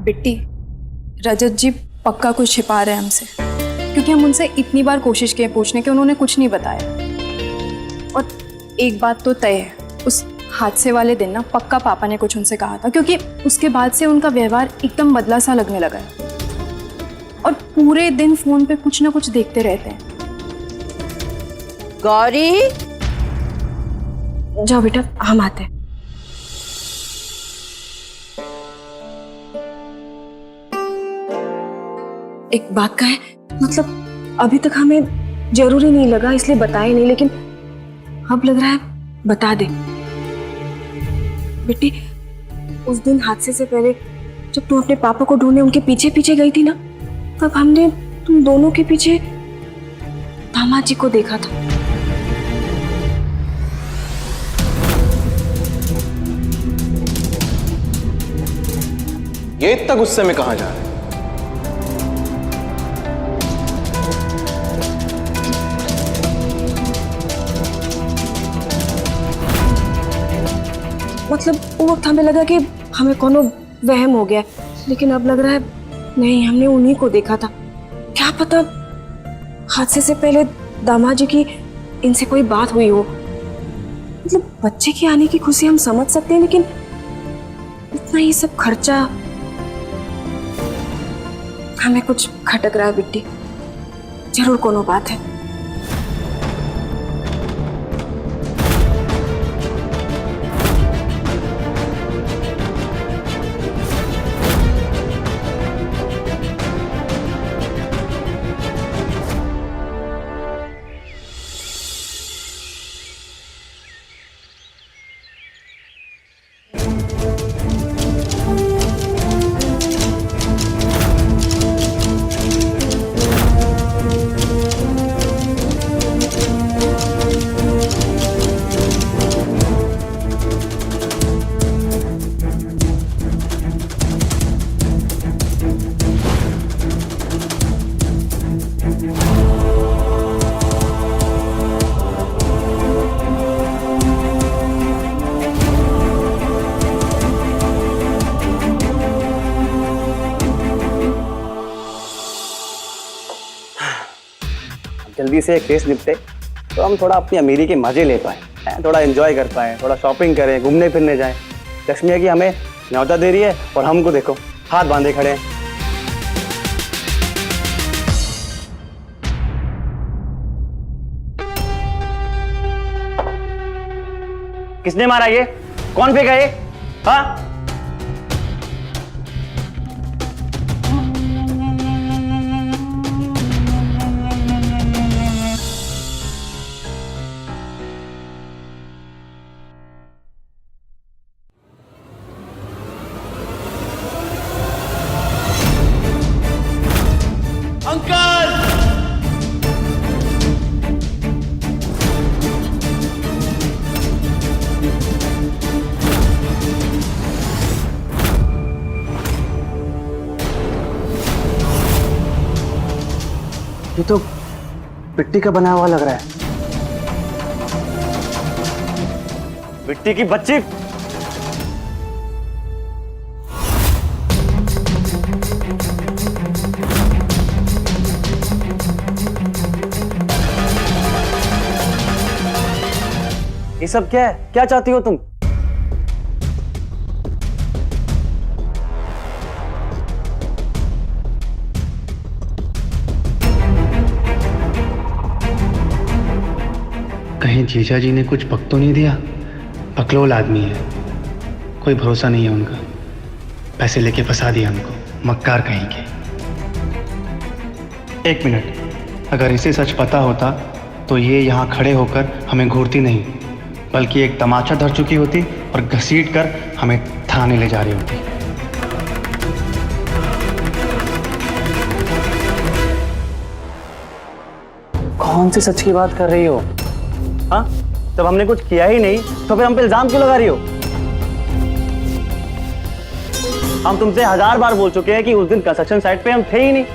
बिट्टी, रजत जी पक्का कुछ छिपा रहे हैं हमसे, क्योंकि हम उनसे इतनी बार कोशिश किए पूछने के, उन्होंने कुछ नहीं बताया। और एक बात तो तय है, उस हादसे वाले दिन ना पक्का पापा ने कुछ उनसे कहा था, क्योंकि उसके बाद से उनका व्यवहार एकदम बदला सा लगने लगा है और पूरे दिन फोन पे कुछ ना कुछ देखते रहते हैं। गौरी, जाओ बेटा, हम आते हैं। एक बात का है, मतलब अभी तक हमें जरूरी नहीं लगा इसलिए बताए नहीं, लेकिन अब लग रहा है बता दे। बेटी, उस दिन हादसे से पहले जब तुम अपने पापा को ढूंढने उनके पीछे पीछे गई थी ना, तब हमने तुम दोनों के पीछे दामाद जी को देखा था। ये इतना गुस्से में कहां जा रहे हैं? मतलब वो वक्त हमें लगा कि हमें कोनो वहम हो गया, लेकिन अब लग रहा है नहीं, हमने उन्हीं को देखा था। क्या पता हादसे से पहले दामाद जी की इनसे कोई बात हुई हो। मतलब बच्चे के आने की खुशी हम समझ सकते हैं, लेकिन इतना ये सब खर्चा, हमें कुछ खटक रहा है बिट्टी। जरूर कोनो बात है। जल्दी से केस निपटे तो हम थोड़ा अपनी अमीरी के मजे ले पाए, थोड़ा एंजॉय कर पाए, थोड़ा शॉपिंग करें, घूमने फिरने जाएं। लक्ष्मी की हमें न्योता दे रही है और हमको देखो हाथ बांधे खड़े हैं। किसने मारा ये? कौन फेंका ये? हाँ? ये तो मिट्टी का बना हुआ लग रहा है। मिट्टी की बच्ची। ये सब क्या है? क्या चाहती हो तुम? कहीं जीजा जी ने कुछ पक तो नहीं दिया? पकलोल आदमी है, कोई भरोसा नहीं है उनका। पैसे लेके फंसा दिया उनको, मक्कार कहीं के। एक मिनट, अगर इसे सच पता होता तो ये यहाँ खड़े होकर हमें घूरती नहीं, बल्कि एक तमाचा धर चुकी होती और घसीट कर हमें थाने ले जा रही होती। कौन सी सच की बात कर रही हो? हाँ, जब हमने कुछ किया ही नहीं तो फिर हम पे इल्जाम क्यों लगा रही हो? हम तुमसे 1000 बार बोल चुके हैं कि उस दिन कंस्ट्रक्शन साइट पे हम थे ही नहीं।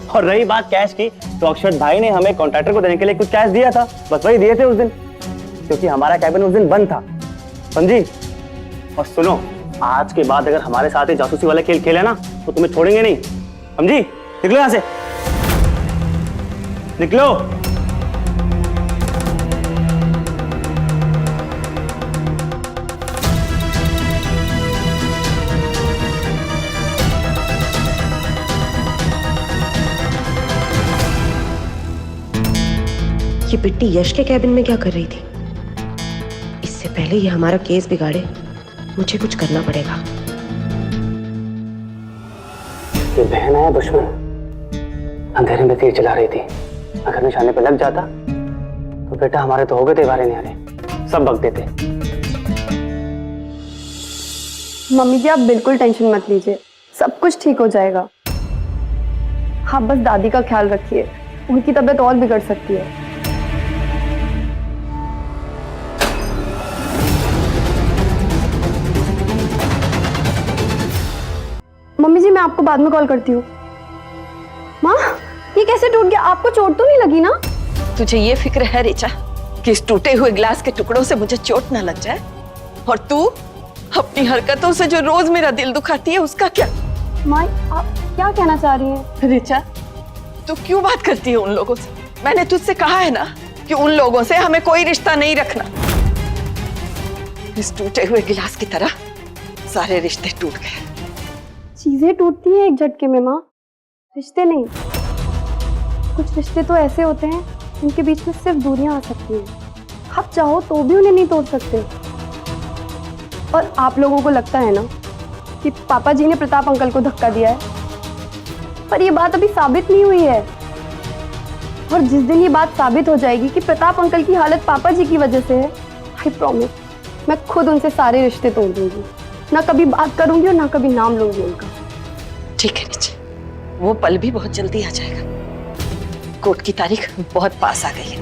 और रही बात कैश की, तो अक्षत भाई ने हमें कॉन्ट्रैक्टर को देने के लिए कुछ कैश दिया था, बस वही दिए थे उस दिन, क्योंकि हमारा कैबिन उस दिन बंद था, समझी? और सुनो, आज के बाद अगर हमारे साथ ही जासूसी वाला खेल खेले ना तो तुम्हें छोड़ेंगे नहीं, समझी? निकलो यहां से, निकलो। ये बिट्टी यश के कैबिन में क्या कर रही थी? इससे पहले ये हमारा केस बिगाड़े मुझे कुछ करना पड़ेगा। ये बहन है दुश्मन, अंधेरे में तीर चला रही थी। अगर निशाने पे लग जाता तो बेटा हमारे तो हो गए थे वारे न्यारे, सब बक देते। मम्मी जी आप बिल्कुल टेंशन मत लीजिए, सब कुछ ठीक हो जाएगा। आप बस दादी का ख्याल रखिए, उनकी तबीयत और बिगड़ सकती है। मम्मी जी मैं आपको बाद में कॉल करती हूँ। माँ ये कैसे टूट गया? आपको चोट तो नहीं लगी ना? तुझे ये फिक्र है ऋचा कि इस टूटे हुए ग्लास के टुकड़ों से मुझे चोट ना लग जाए? और तू अपनी हरकतों से जो रोज मेरा दिल दुखाती है उसका क्या? माँ आप क्या कहना चाह रही हैं? ऋचा तू क्यों बात करती है उन लोगों से? मैंने तुझसे कहा है ना कि उन लोगों से हमें कोई रिश्ता नहीं रखना। इस टूटे हुए गिलास की तरह सारे रिश्ते टूट गए। चीजें टूटती हैं एक झटके में माँ, रिश्ते नहीं। कुछ रिश्ते तो ऐसे होते हैं जिनके बीच में सिर्फ दूरियां आ सकती हैं। आप चाहो तो भी उन्हें नहीं तोड़ सकते। और आप लोगों को लगता है ना कि पापा जी ने प्रताप अंकल को धक्का दिया है, पर ये बात अभी साबित नहीं हुई है। और जिस दिन ये बात साबित हो जाएगी कि प्रताप अंकल की हालत पापा जी की वजह से है, आई प्रॉमिस मैं खुद उनसे सारे रिश्ते तोड़ दूंगी। ना कभी बात करूंगी और ना कभी नाम लूंगी उनका। ठीक है ऋचा, वो पल भी बहुत जल्दी आ जाएगा। कोर्ट की तारीख बहुत पास आ गई है।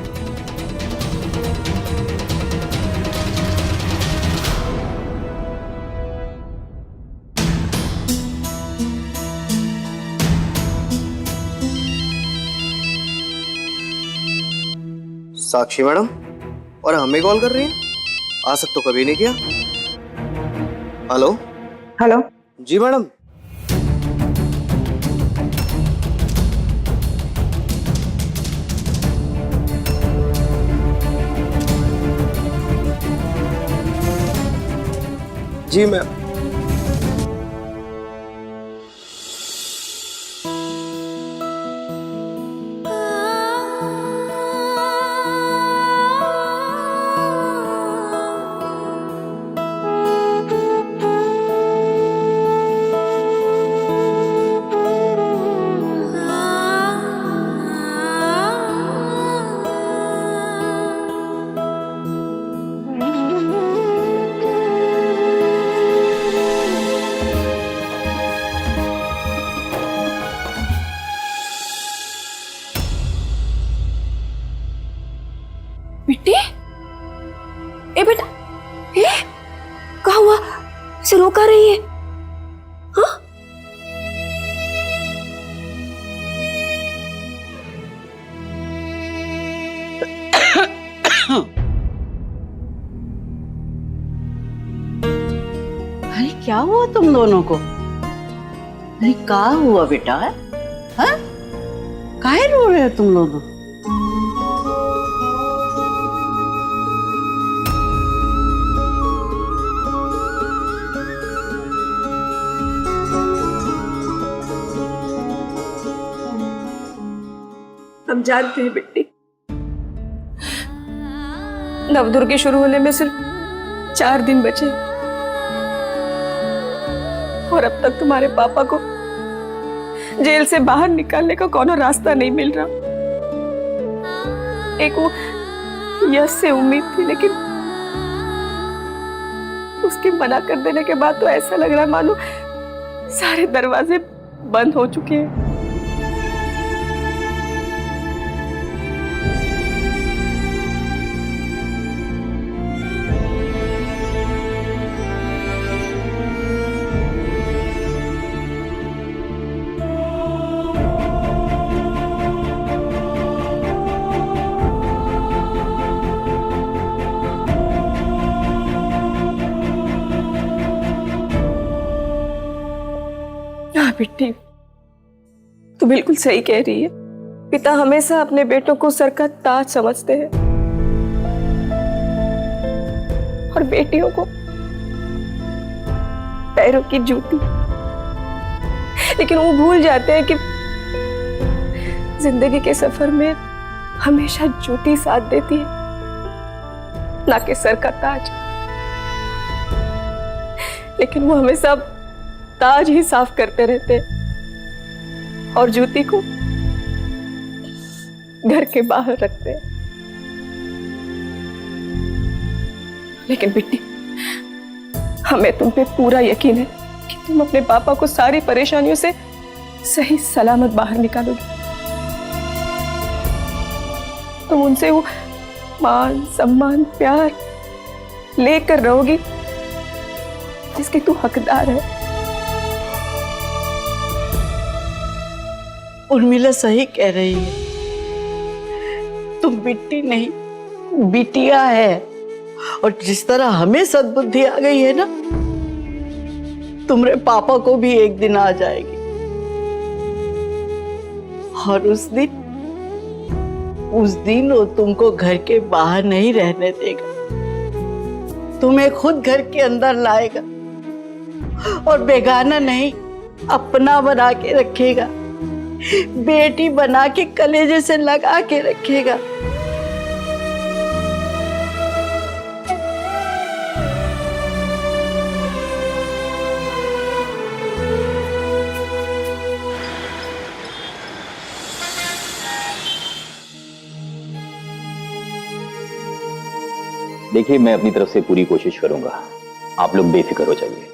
साक्षी मैडम, और हमें कॉल कर रही हैं? आज तक तो कभी नहीं किया। हेलो हेलो जी मैडम। जी मैम। बेटी, ए बेटा, ए कहाँ हुआ? इसे रोका रही है? हाँ? अरे क्या हुआ तुम दोनों को? अरे क्या हुआ बेटा? हाँ? काहे रो रहे हो तुम दोनों? हम जानते हैं बेटी, नवदुर्गे शुरू होने में सिर्फ 4 दिन बचे और अब तक तुम्हारे पापा को जेल से बाहर निकालने का कोनो रास्ता नहीं मिल रहा। एक वो यश से उम्मीद थी, लेकिन उसके मना कर देने के बाद तो ऐसा लग रहा है मानो सारे दरवाजे बंद हो चुके हैं। हाँ बिट्टी, तू बिल्कुल सही कह रही है। पिता हमेशा अपने बेटों को सर का ताज समझते हैं और बेटियों को पैरों की जूती। लेकिन वो भूल जाते हैं कि जिंदगी के सफर में हमेशा जूती साथ देती है, ना कि सर का ताज। लेकिन वो हमेशा ताज ही साफ करते रहते हैं और जूती को घर के बाहर रखते हैं। लेकिन बिट्टी, हमें तुम पे पूरा यकीन है कि तुम अपने पापा को सारी परेशानियों से सही सलामत बाहर निकालोगी। तुम उनसे वो मान सम्मान प्यार लेकर रहोगी जिसके तू हकदार है। उर्मिला सही कह रही है, तुम बिट्टी नहीं बिटिया है। और जिस तरह हमें सद्बुद्धि आ गई है ना, तुम्हारे पापा को भी एक दिन आ जाएगी। और उस दिन वो तुमको घर के बाहर नहीं रहने देगा, तुम्हें खुद घर के अंदर लाएगा और बेगाना नहीं अपना बना के रखेगा, बेटी बना के कलेजे से लगा के रखेगा। देखिए, मैं अपनी तरफ से पूरी कोशिश करूंगा, आप लोग बेफिक्र हो जाइए।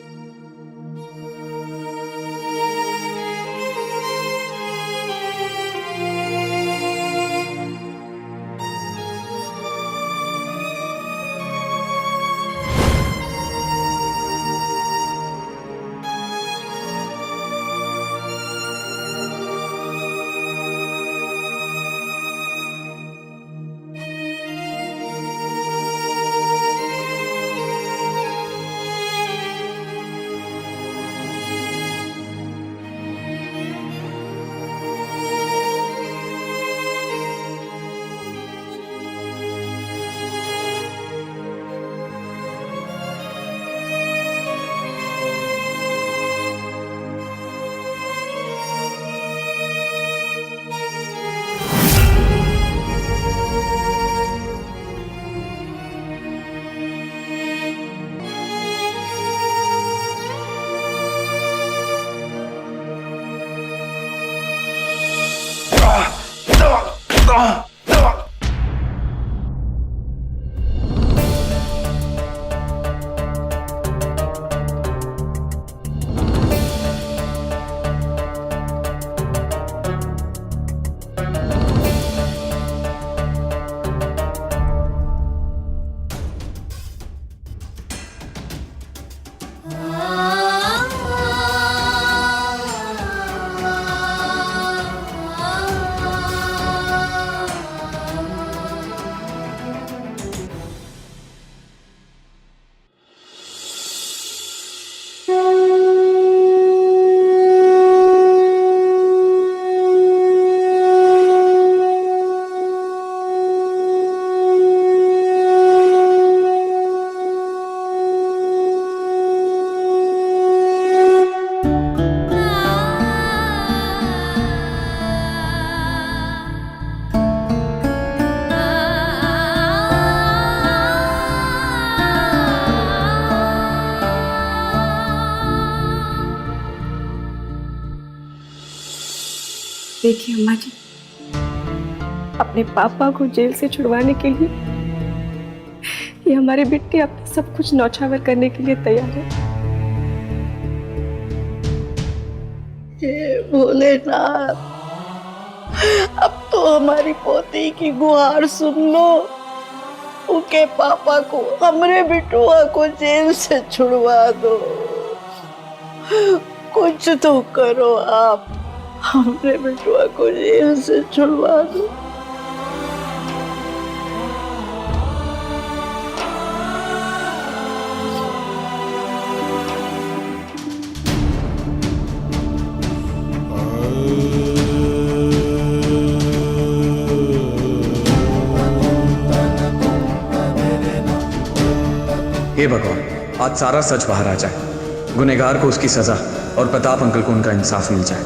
देखिए अम्मा जी, अपने पापा को जेल से छुड़वाने के लिए ये हमारे बिट्टी अपना सब कुछ न्यौछावर करने के लिए तैयार है। हे भोलेनाथ, अब तो हमारी पोती की गुहार सुन लो। उनके पापा को, हमरे बिटुआ को जेल से छुड़वा दो। कुछ तो करो आप, हमरे बिटुआ को जेल से छुड़वा दो। हे भगवान, आज सारा सच बाहर आ जाए, गुनहगार को उसकी सजा और प्रताप अंकल को उनका इंसाफ मिल जाए।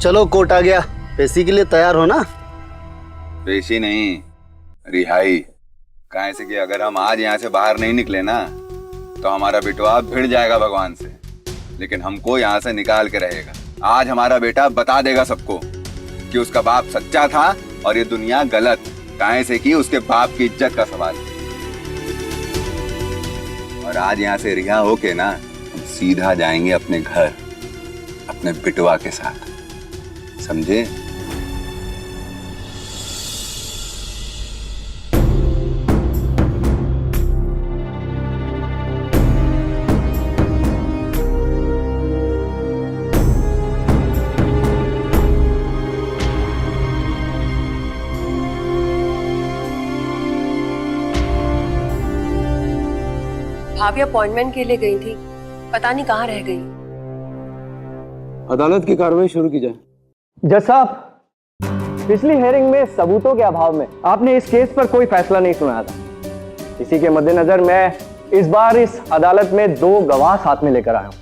चलो कोर्ट आ गया, पेशी के लिए तैयार हो ना? पेशी नहीं, रिहाई। कहाँ से कि अगर हम आज यहाँ से बाहर नहीं निकले ना तो हमारा बेटवा भिड़ जाएगा भगवान से, लेकिन हमको यहाँ से निकाल के रहेगा। आज हमारा बेटा बता देगा सबको कि उसका बाप सच्चा था और ये दुनिया गलत। कहाँ से कि उसके बाप की इज्जत का सवाल है। और आज यहाँ से रिहा होके ना हम सीधा जाएंगे अपने घर, अपने बेटवा के साथ, समझे? भाभी अपॉइंटमेंट के लिए गई थी, पता नहीं कहाँ रह गई। अदालत की कार्रवाई शुरू की जाए। जज साहब, पिछली हेयरिंग में सबूतों के अभाव में आपने इस केस पर कोई फैसला नहीं सुनाया था। इसी के मद्देनजर मैं इस बार इस अदालत में 2 गवाह साथ में लेकर आया हूं।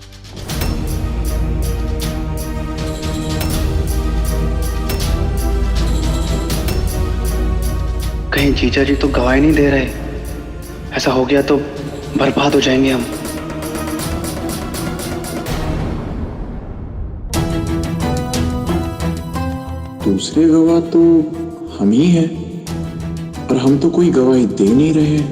कहीं जीजा जी तो गवाही नहीं दे रहे, ऐसा हो गया तो बर्बाद हो जाएंगे हम। दूसरे गवाह तो हम ही हैं और हम तो कोई गवाही दे नहीं रहे हैं।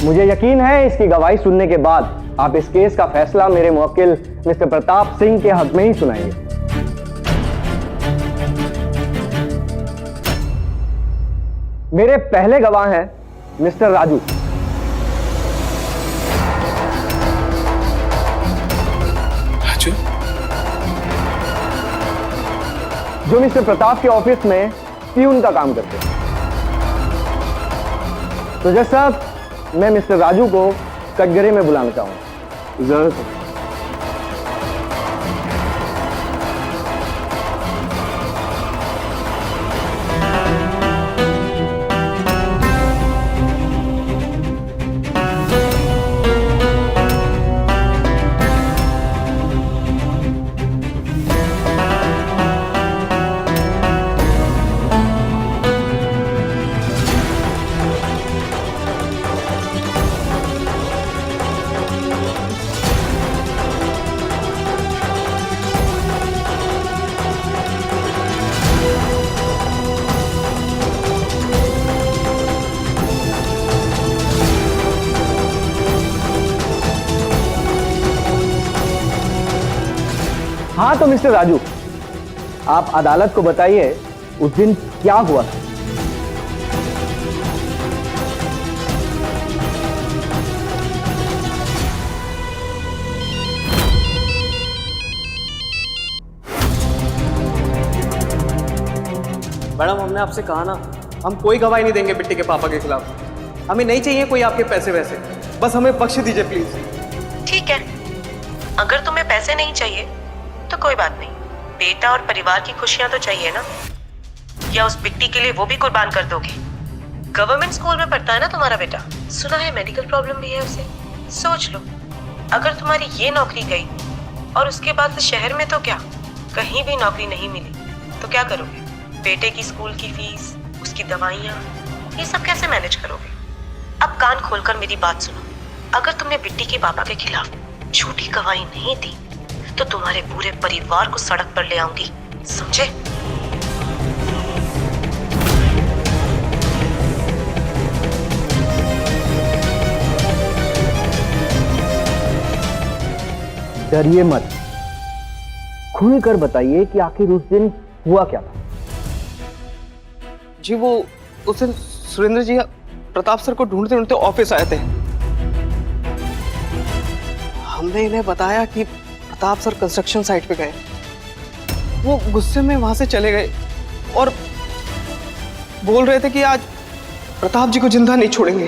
मुझे यकीन है इसकी गवाही सुनने के बाद आप इस केस का फैसला मेरे मुवक्किल मिस्टर प्रताप सिंह के हक में ही सुनाएंगे। मेरे पहले गवाह हैं मिस्टर राजू। राजू? जो मिस्टर प्रताप के ऑफिस में प्यून का काम करते हैं। तो जज साहब, मैं मिस्टर राजू को कटघरे में बुलाना चाहूंगा। जरूर। हाँ तो मिस्टर राजू, आप अदालत को बताइए उस दिन क्या हुआ था। मैडम, हमने आपसे कहा ना, हम कोई गवाही नहीं देंगे बिट्टी के पापा के खिलाफ। हमें नहीं चाहिए कोई आपके पैसे वैसे, बस हमें बख्श दीजिए प्लीज। ठीक है, अगर तुम्हें पैसे नहीं चाहिए तो कोई बात नहीं, बेटा और परिवार की खुशियां तो चाहिए ना। या उस बिट्टी के लिए वो भी कुर्बान कर दोगे? गवर्नमेंट स्कूल में पढ़ता है ना तुम्हारा बेटा, सुना है मेडिकल प्रॉब्लम भी है उसे। सोच लो, अगर तुम्हारी ये नौकरी गई और उसके बाद शहर में तो क्या, कहीं भी नौकरी नहीं मिली तो क्या करोगे? बेटे की स्कूल की फीस, उसकी दवाइयाँ, ये सब कैसे मैनेज करोगे? अब कान खोलकर मेरी बात सुनो, अगर तुमने बिट्टी के पापा के खिलाफ झूठी गवाही नहीं दी तो तुम्हारे पूरे परिवार को सड़क पर ले आऊंगी, समझे? डरिए मत, खुलकर बताइए कि आखिर उस दिन हुआ क्या था। जी वो उस दिन सुरेंद्र जी प्रताप सर को ढूंढते ढूंढते ऑफिस आए थे। हमने इन्हें बताया कि प्रताप सर कंस्ट्रक्शन साइट पे गए। वो गुस्से में वहां से चले गए और बोल रहे थे कि आज प्रताप जी को जिंदा नहीं छोड़ेंगे।